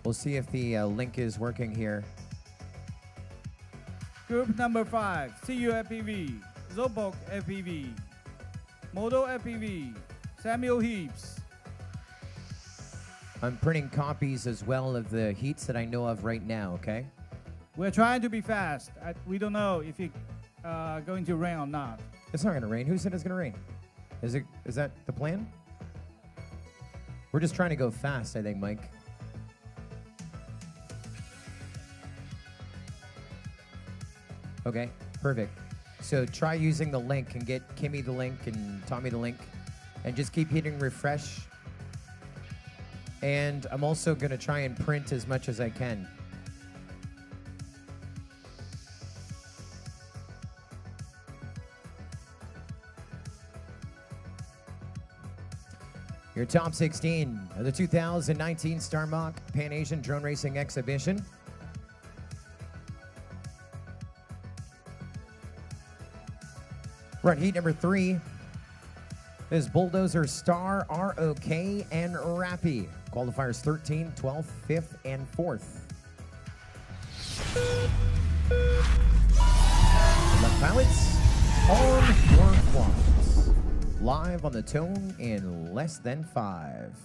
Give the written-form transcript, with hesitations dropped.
We'll see if the link is working here. Group number 5, CU FPV, Zobok FPV, Modo FPV, Samuel Heaps. I'm printing copies as well of the heats that I know of right now, okay? We're trying to be fast. We don't know if it's going to rain or not. It's not going to rain. Who said it's going to rain? Is that the plan? We're just trying to go fast, I think, Mike. Okay, perfect. So try using the link and get Kimmy the link and Tommy the link and just keep hitting refresh. And I'm also going to try and print as much as I can. Your top 16 of the 2019 Starmach Pan Asian Drone Racing Exhibition. Run heat number 3 is Bulldozer, Star, ROK, and Rappy. Qualifiers 13, 12th, 5th, and 4th. Left pilots, on your clocks. Live on the tone in less than 5.